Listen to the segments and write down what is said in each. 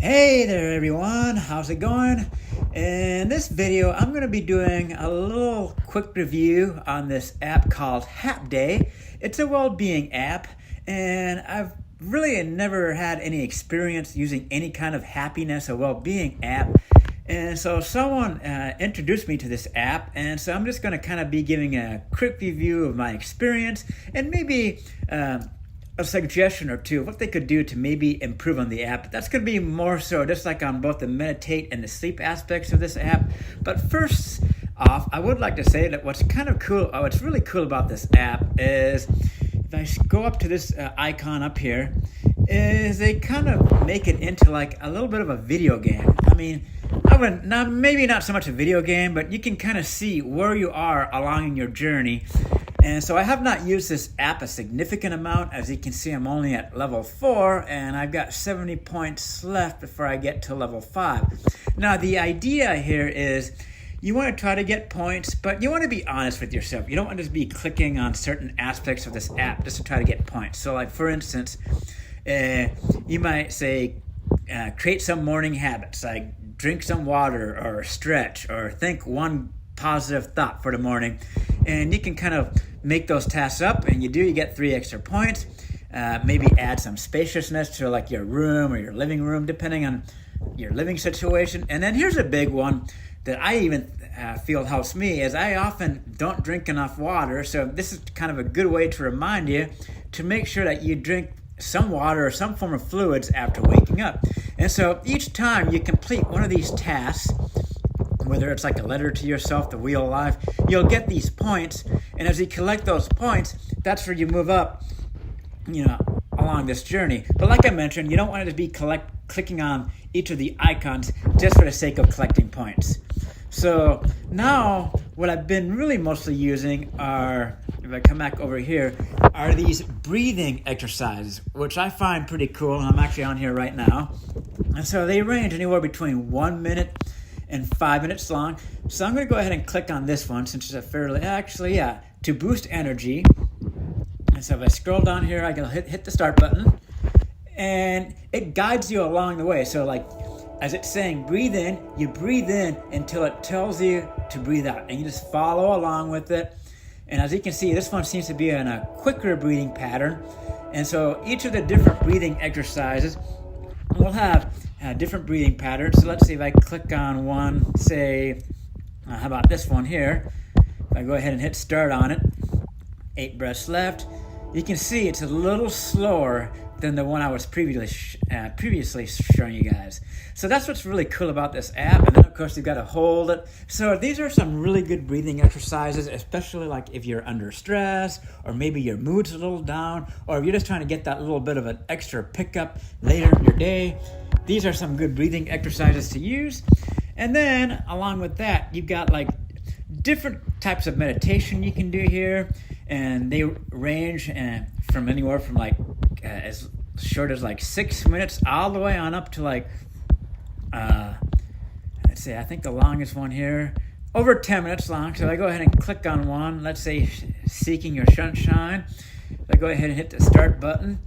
Hey there everyone, how's it going? In this video, I'm going to be doing a little quick review on this app called Hapday. It's a well-being app, and I've really never had any experience using any kind of happiness or well-being app. And so someone introduced me to this app, and so I'm just going to kind of be giving a quick review of my experience and maybe a suggestion or two of what they could do to maybe improve on the app. That's going to be more so just like on both the meditate and the sleep aspects of this app. But first off, I would like to say that what's kind of cool, what's really cool about this app is if I go up to this icon up here, is they kind of make it into like a little bit of a video game. I mean, maybe not so much a video game, but you can kind of see where you are along your journey. And so I have not used this app a significant amount. As you can see, I'm only at level 4, and I've got 70 points left before I get to level 5. Now, the idea here is you want to try to get points, but you want to be honest with yourself. You don't want to just be clicking on certain aspects of this app just to try to get points. So like, for instance, you might say, create some morning habits, like drink some water or stretch or think one positive thought for the morning. And you can kind of make those tasks up, and you get 3 extra points. Maybe add some spaciousness to like your room or your living room, depending on your living situation. And then here's a big one that I even feel helps me, is I often don't drink enough water. So this is kind of a good way to remind you to make sure that you drink some water or some form of fluids after waking up. And so each time you complete one of these tasks, whether it's like a letter to yourself, the wheel of life, you'll get these points. And as you collect those points, that's where you move up, along this journey. But like I mentioned, you don't want to be clicking on each of the icons just for the sake of collecting points. So now what I've been really mostly using are, if I come back over here, are these breathing exercises, which I find pretty cool. And I'm actually on here right now. And so they range anywhere between 1 minute and 5 minutes long. So I'm going to go ahead and click on this one since it's a to boost energy. And so if I scroll down here, I can hit the start button, and it guides you along the way. So like, as it's saying, breathe in, you breathe in until it tells you to breathe out, and you just follow along with it. And as you can see, this one seems to be in a quicker breathing pattern. And so each of the different breathing exercises will have different breathing patterns. So let's see if I click on one, say, how about this one here? If I go ahead and hit start on it, 8 breaths left, you can see it's a little slower than the one I was previously showing you guys. So that's what's really cool about this app. And then of course you've got to hold it. So these are some really good breathing exercises, especially like if you're under stress, or maybe your mood's a little down, or if you're just trying to get that little bit of an extra pickup later in your day. These are some good breathing exercises to use. And then along with that, you've got like different types of meditation you can do here. And they range from anywhere from like as short as like 6 minutes all the way on up to like, let's say, I think the longest one here, over 10 minutes long. So I go ahead and click on one, let's say Seeking Your Sunshine. I go ahead and hit the start button.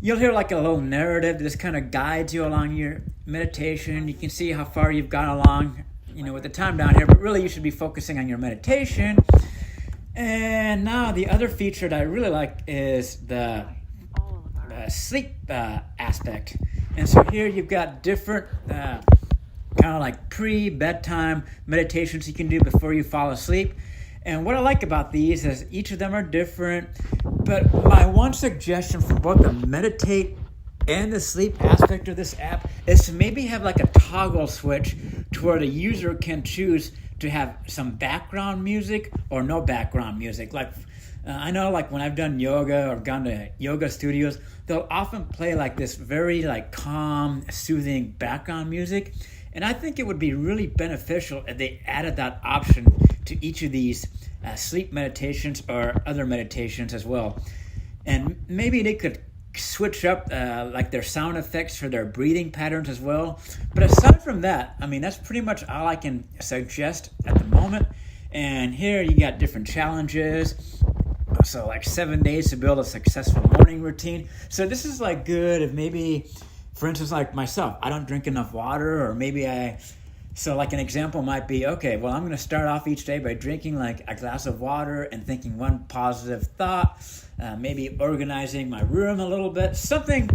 You'll hear like a little narrative that just kind of guides you along your meditation. You can see how far you've gone along, with the time down here, but really you should be focusing on your meditation. And now the other feature that I really like is the sleep aspect. And so here you've got different kind of like pre-bedtime meditations you can do before you fall asleep. And what I like about these is each of them are different. But my one suggestion for both the meditate and the sleep aspect of this app is to maybe have like a toggle switch to where the user can choose to have some background music or no background music. Like I know like when I've done yoga or gone to yoga studios, they'll often play like this very like calm, soothing background music. And I think it would be really beneficial if they added that option to each of these sleep meditations or other meditations as well. And maybe they could switch up like their sound effects for their breathing patterns as well. But aside from that, I mean, that's pretty much all I can suggest at the moment. And here you got different challenges. So like 7 days to build a successful morning routine. So this is like good if maybe For instance, like myself, I don't drink enough water, or so like an example might be, okay, well, I'm going to start off each day by drinking like a glass of water and thinking one positive thought, maybe organizing my room a little bit, something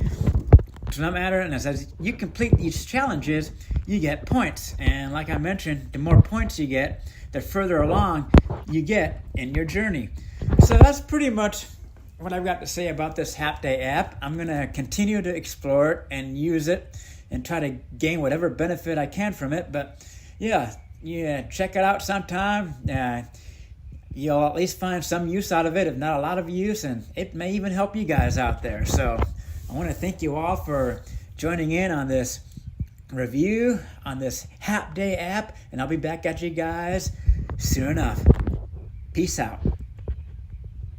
to no matter. And as you complete these challenges, you get points. And like I mentioned, the more points you get, the further along you get in your journey. So that's pretty much what I've got to say about this Hapday app. I'm going to continue to explore it and use it and try to gain whatever benefit I can from it. But yeah, check it out sometime. You'll at least find some use out of it, if not a lot of use, and it may even help you guys out there. So I want to thank you all for joining in on this review on this Hapday app, and I'll be back at you guys soon enough. Peace out.